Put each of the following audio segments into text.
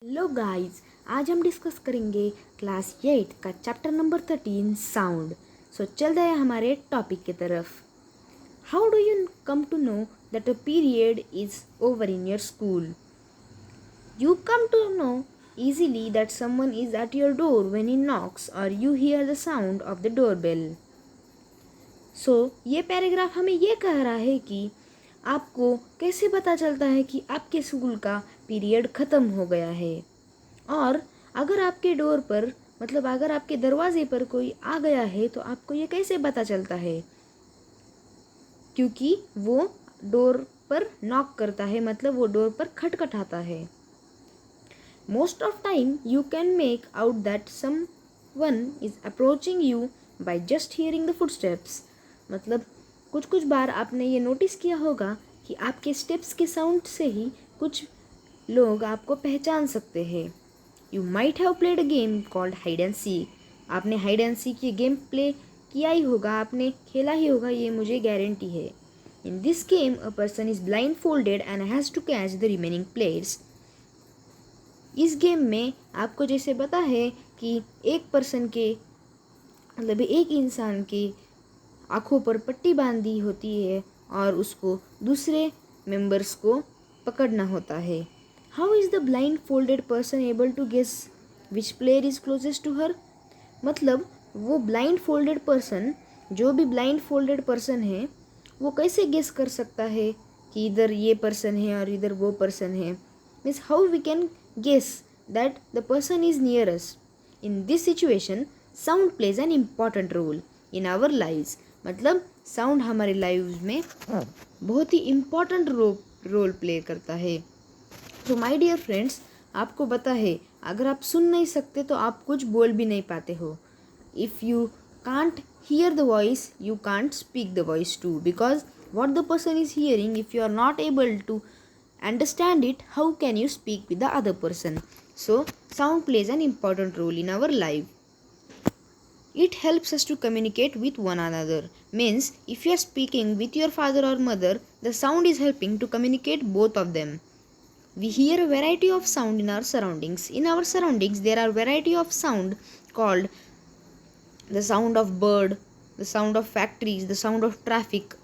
Hello guys, आज हम discuss करेंगे क्लास 8 का चैप्टर नंबर 13 साउंड। सो चलते हैं हमारे टॉपिक की तरफ। How do you come to know that a period is over in your school? You come to know easily that someone is at your door when he knocks or you hear the sound of the doorbell. ये paragraph हमें ये कह रहा है कि आपको कैसे पता चलता है कि आपके स्कूल का पीरियड ख़त्म हो गया है। और अगर आपके डोर पर अगर आपके दरवाजे पर कोई आ गया है तो आपको ये कैसे पता चलता है? क्योंकि वो डोर पर नॉक करता है, वो डोर पर खटखटाता है। Most of time you can make out that someone is approaching you by just hearing the footsteps. कुछ कुछ बार आपने ये नोटिस किया होगा कि आपके स्टेप्स के साउंड से ही कुछ लोग आपको पहचान सकते हैं। You might have played a game called hide and seek. आपने हाइड एंड सीक ये गेम प्ले किया ही होगा, आपने खेला ही होगा, ये मुझे गारंटी है। In this game, a person is blindfolded and has to catch the remaining players. इस गेम में आपको जैसे पता है कि एक इंसान के आँखों पर पट्टी बांधी होती है और उसको दूसरे मेंबर्स को पकड़ना होता है। How is the blindfolded person able to guess which player is closest to her? वो ब्लाइंड फोल्डेड पर्सन, जो भी ब्लाइंड फोल्डेड पर्सन है, वो कैसे गेस कर सकता है कि इधर ये पर्सन है और इधर वो पर्सन है? Means how we can guess that the person is near us. In this situation, sound plays an important role in our lives. Sound हमारे लाइव्स में बहुत ही इम्पॉर्टेंट रोल प्ले करता है। तो माय डियर फ्रेंड्स, आपको पता है अगर आप सुन नहीं सकते तो आप कुछ बोल भी नहीं पाते हो। If you can't hear the voice, you can't speak the voice too, because what the person is hearing, if you are not able to understand it, how can you speak with the other person? So sound plays an important role in our life. It helps us to communicate with one another. Means if you are speaking with your father or mother, the sound is helping to communicate both of them. We hear a variety of sound in our surroundings. In our surroundings there are variety of sound called the sound of bird, the sound of factories, the sound of traffic.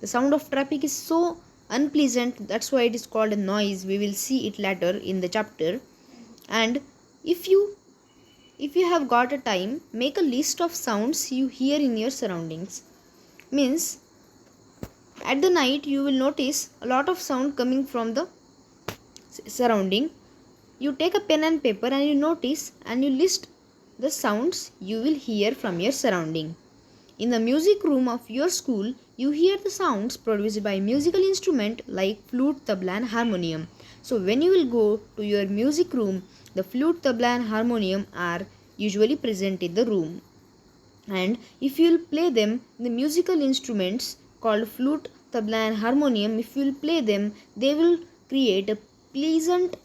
The sound of traffic is so unpleasant, that's why it is called a noise. We will see it later in the chapter. And if you have got a time, make a list of sounds you hear in your surroundings. Means at the night you will notice a lot of sound coming from the surrounding. You take a pen and paper and you notice and you list the sounds you will hear from your surrounding. In the music room of your school, you hear the sounds produced by musical instrument like flute, tabla and harmonium. So when you will go to your music room, the flute, tabla and harmonium are usually present in the room. And if you will play them, the musical instruments called flute, tabla and harmonium, if you will play them, they will create a pleasant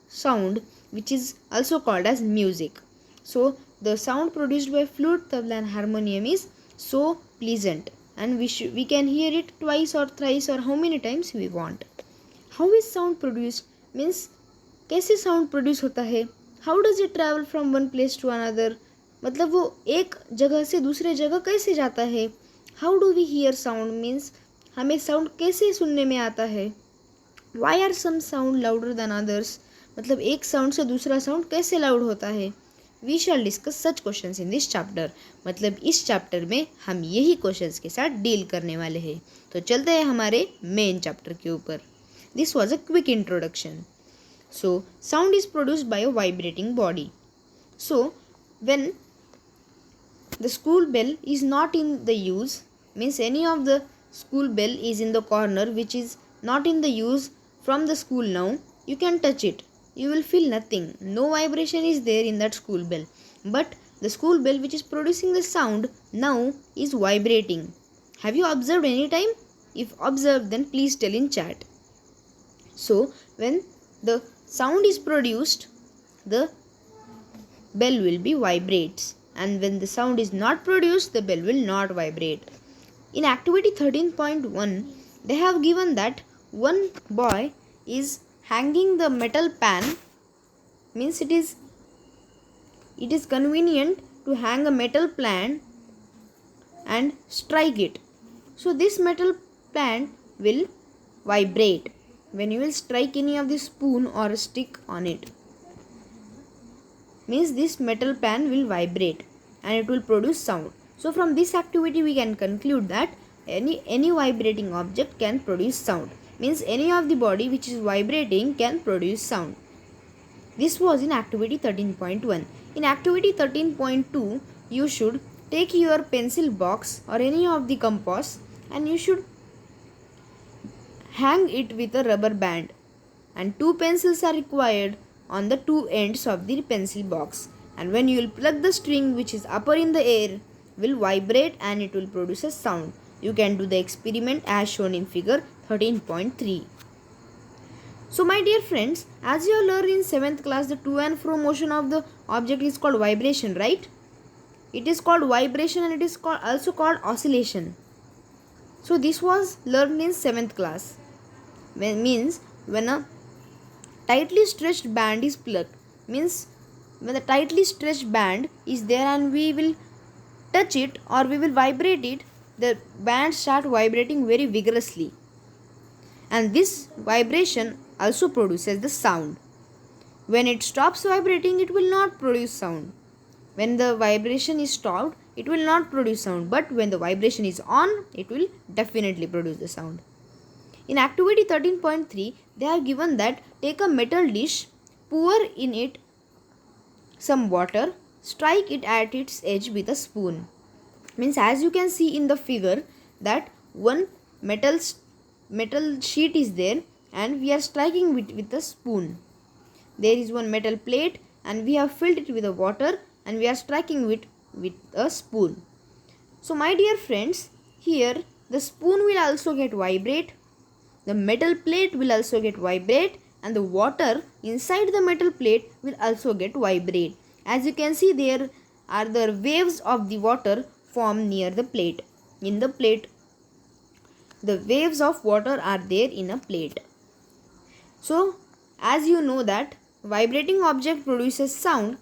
sound which is also called as music. So the sound produced by flute, tabla and harmonium is so pleasant, and we can hear it twice or thrice or how many times we want. How is sound produced? Means कैसे sound produce होता है? How does it travel from one place to another? वो एक जगह से दूसरे जगह कैसे जाता है? How do we hear sound? Means हमें sound कैसे सुनने में आता है? Why are some sound louder than others? एक साउंड से दूसरा साउंड कैसे लाउड होता है? We shall discuss such questions in this chapter. इस चैप्टर में हम यही क्वेश्चंस के साथ डील करने वाले हैं. तो चलते हैं हमारे मेन चैप्टर के ऊपर. This was a quick introduction. So sound is produced by a vibrating body. So when the school bell is not in the use, means any of the school bell is in the corner which is not in the use from the school now, you can touch it, you will feel nothing, no vibration is there in that school bell. But the school bell which is producing the sound now is vibrating. Have you observed any time? If observed, then please tell in chat. So when the sound is produced, the bell will be vibrates, and when the sound is not produced, the bell will not vibrate. In activity 13.1, they have given that one boy is hanging the metal pan means it is convenient to hang a metal plant and strike it. So this metal plant will vibrate when you will strike any of the spoon or a stick on it. Means this metal pan will vibrate and it will produce sound. So from this activity we can conclude that any vibrating object can produce sound. Means any of the body which is vibrating can produce sound. This was in activity 13.1. In activity 13.2, you should take your pencil box or any of the compass and you should hang it with a rubber band, and 2 pencils are required on the 2 ends of the pencil box, and when you will plug the string which is upper in the air will vibrate and it will produce a sound. You can do the experiment as shown in figure 13.3. So my dear friends, as you have learned in 7th class, the to and fro motion of the object is called vibration, right? It is called vibration and it is also called oscillation. So this was learned in 7th class. Means when a tightly stretched band is plucked, means when the tightly stretched band is there and we will touch it or we will vibrate it, the band start vibrating very vigorously, and this vibration also produces the sound. When it stops vibrating, it will not produce sound. When the vibration is stopped, it will not produce sound, but when the vibration is on, it will definitely produce the sound. In activity 13.3, they have given that take a metal dish, pour in it some water, strike it at its edge with a spoon. Means as you can see in the figure that one metal sheet is there and we are striking with a spoon. There is one metal plate and we have filled it with the water and we are striking with a spoon. So my dear friends, here the spoon will also get vibrate, the metal plate will also get vibrate, and the water inside the metal plate will also get vibrate. As you can see, there are the waves of the water formed near the plate. In the plate, the waves of water are there in a plate. So as you know that vibrating object produces sound,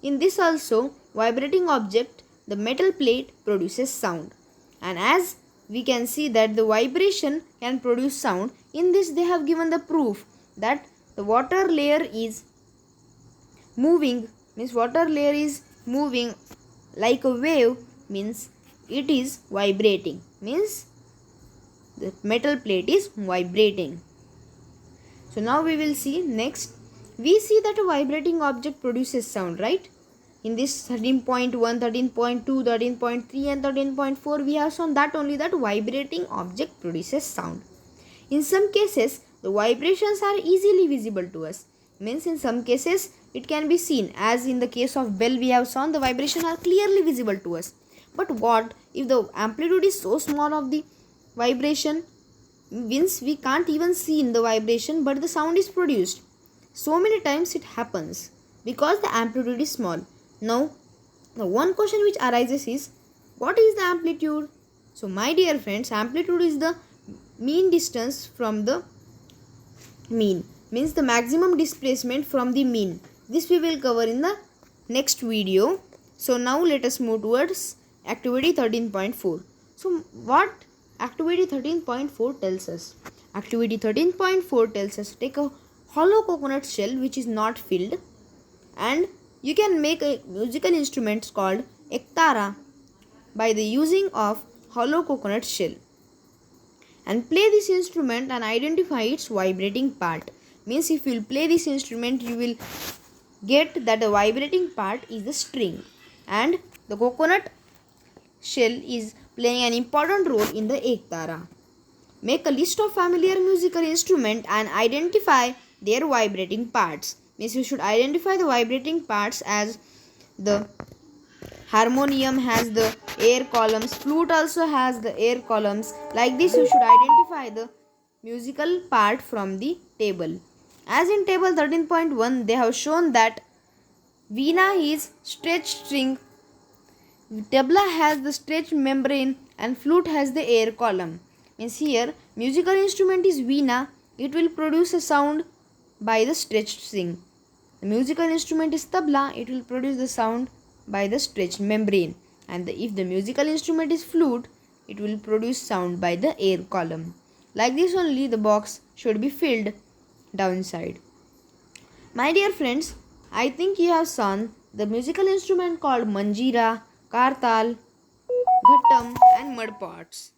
in this also vibrating object, the metal plate produces sound. And as we can see that the vibration can produce sound, in this they have given the proof that the water layer is moving, means water layer is moving like a wave, means it is vibrating, means the metal plate is vibrating. So now we will see next. We see that a vibrating object produces sound, right? In this 13.1, 13.2, 13.3 and 13.4 we have shown that only that vibrating object produces sound. In some cases the vibrations are easily visible to us. Means in some cases it can be seen, as in the case of bell we have shown the vibrations are clearly visible to us. But what if the amplitude is so small of the vibration, means we can't even see in the vibration but the sound is produced. So many times it happens because the amplitude is small. Now the one question which arises is, what is the amplitude? So my dear friends, amplitude is the mean distance from the mean, means the maximum displacement from the mean. This we will cover in the next video. So now let us move towards activity 13.4. So what activity 13.4 tells us? Activity 13.4 tells us take a hollow coconut shell which is not filled, and you can make a musical instrument called ektara by the using of hollow coconut shell, and play this instrument and identify its vibrating part. Means if you will play this instrument, you will get that the vibrating part is the string, and the coconut shell is playing an important role in the ektara. Make a list of familiar musical instruments and identify their vibrating parts. Means you should identify the vibrating parts, as the harmonium has the air columns, flute also has the air columns. Like this you should identify the musical part from the table. As in table 13.1 they have shown that veena is stretched string, tabla has the stretched membrane, and flute has the air column. Means here musical instrument is veena, it will produce a sound by the stretched string. the musical instrument is tabla, it will produce the sound by the stretched membrane. And if the musical instrument is flute, it will produce sound by the air column. Like this only the box should be filled downside. My dear friends, I think you have seen the musical instrument called manjira, kartal, ghattam and mud pots.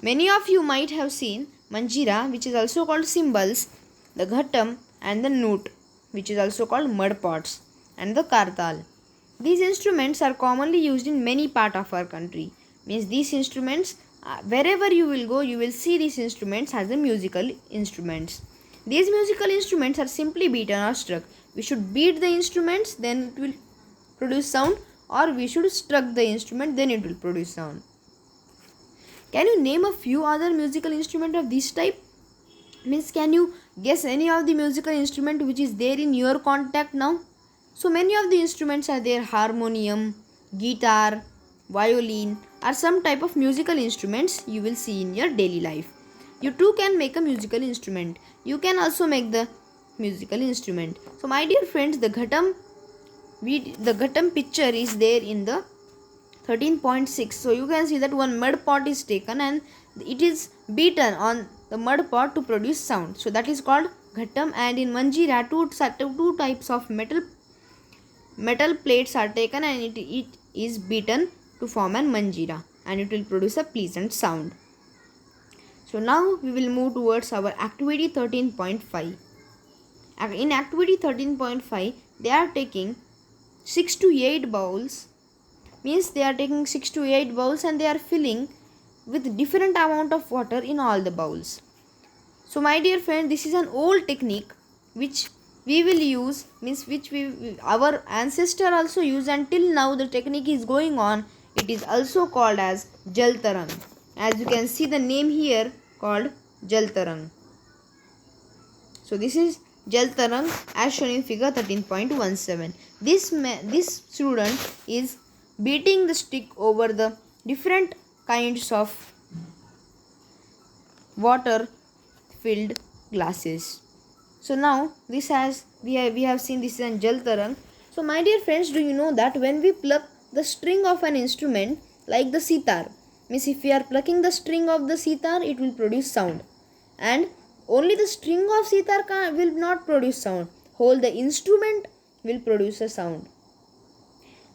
Many of you might have seen manjira, which is also called cymbals, the ghattam and the nut, which is also called mud pots, and the kartal. These instruments are commonly used in many parts of our country. Means these instruments, wherever you will go, you will see these instruments as the musical instruments. These musical instruments are simply beaten or struck. We should beat the instruments, then it will produce sound, or we should struck the instrument, then it will produce sound. Can you name a few other musical instruments of this type? Means can you guess any of the musical instrument which is there in your contact now? So many of the instruments are there: harmonium, guitar, violin are some type of musical instruments you will see in your daily life. You too can make a musical instrument. You can also make the musical instrument. So my dear friends, the ghattam picture is there in the 13.6. So you can see that one mud pot is taken and it is beaten on the mud pot to produce sound. So that is called ghattam. And in manjira, two types of metal plates are taken and it is beaten to form an manjira, and it will produce a pleasant sound. So now we will move towards our activity 13.5. In activity 13.5, they are taking 6 to 8 bowls. Means they are taking 6 to 8 bowls and they are filling with different amount of water in all the bowls. So my dear friend, this is an old technique which we will use, means which our ancestor also use, and till now the technique is going on. It is also called as Jal Tarang. As you can see the name here called Jal Tarang. So this is Jal Tarang as shown in figure 13.17. This student is beating the stick over the different kinds of water filled glasses. So now we have seen this is an Jal Tarang. So my dear friends, do you know that when we pluck the string of an instrument like the sitar, means if we are plucking the string of the sitar, it will produce sound, and only the string of sitar will not produce sound, whole the instrument will produce a sound.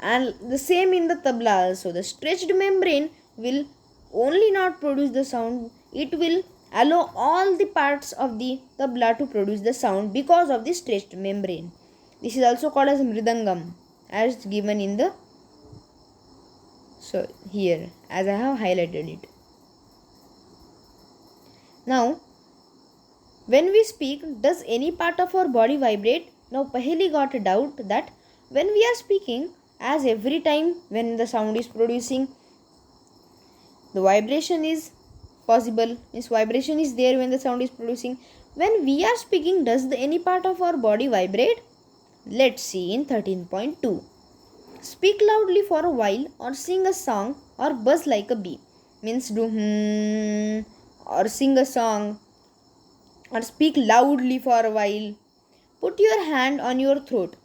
And the same in the tabla also, the stretched membrane will only not produce the sound, it will allow all the parts of the tabla to produce the sound because of the stretched membrane. This is also called as mridangam, as given in the here, as I have highlighted it. Now when we speak, does any part of our body vibrate? Now Paheli got a doubt that when we are speaking, as every time when the sound is producing, the vibration is possible, means vibration is there when the sound is producing. When we are speaking, does any part of our body vibrate? Let's see in 13.2. Speak loudly for a while, or sing a song, or buzz like a bee. Means do or sing a song, or speak loudly for a while. Put your hand on your throat.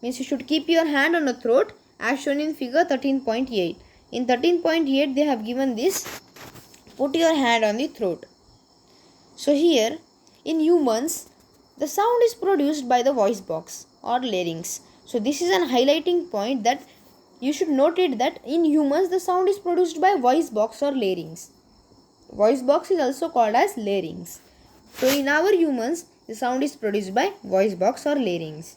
Means you should keep your hand on the throat as shown in figure 13.8. In 13.8 they have given this, put your hand on the throat. So here in humans, the sound is produced by the voice box or larynx. So this is an highlighting point that you should note it, that in humans the sound is produced by voice box or larynx. Voice box is also called as larynx. So in our humans, the sound is produced by voice box or larynx.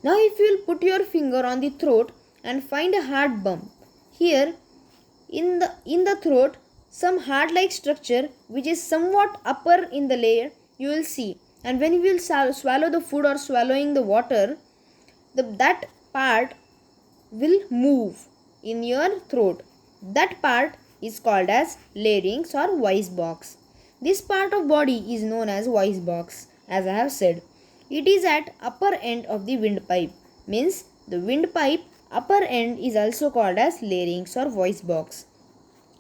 Now if you will put your finger on the throat and find a hard bump, here in the throat, some hard like structure which is somewhat upper in the layer you will see, and when you will swallow the food or swallowing the water, that part will move in your throat. That part is called as larynx or voice box. This part of body is known as voice box, as I have said. It is at upper end of the windpipe. Means the windpipe upper end is also called as larynx or voice box.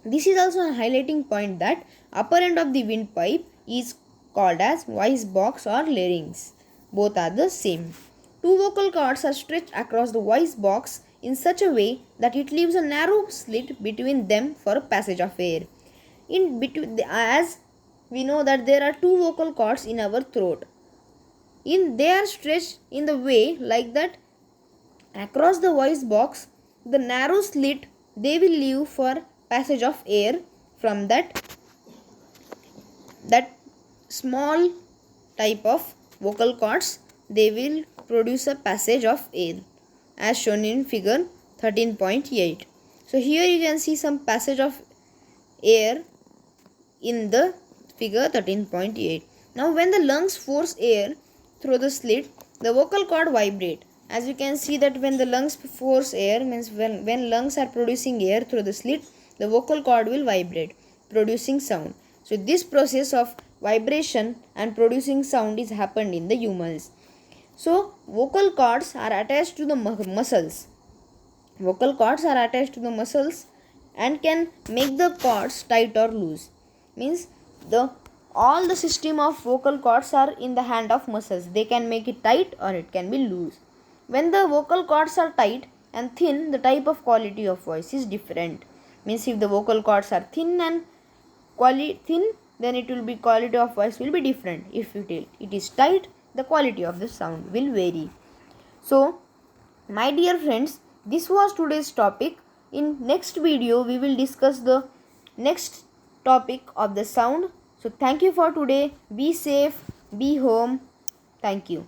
This is also a highlighting point that upper end of the windpipe is called as voice box or larynx. both are the same. Two vocal cords are stretched across the voice box in such a way that it leaves a narrow slit between them for passage of air. In between, as we know that there are two vocal cords in our throat. They are stretched in the way like that across the voice box, the narrow slit they will leave for passage of air from that small type of vocal cords. They will produce a passage of air as shown in figure 13.8. So here you can see some passage of air in the figure 13.8. Now when the lungs force air through the slit, the vocal cord vibrate. As you can see that when the lungs force air, means when lungs are producing air through the slit, the vocal cord will vibrate, producing sound. So this process of vibration and producing sound is happened in the humans. So vocal cords are attached to the muscles. Vocal cords are attached to the muscles and can make the cords tight or loose. Means all the system of vocal cords are in the hand of muscles. They can make it tight or it can be loose. When the vocal cords are tight and thin, the type of quality of voice is different. Means if the vocal cords are thin and thin, then it will be quality of voice will be different. If it is tight, the quality of the sound will vary. So my dear friends, this was today's topic. In next video we will discuss the next topic of the sound. So thank you for today. Be safe, be home. Thank you.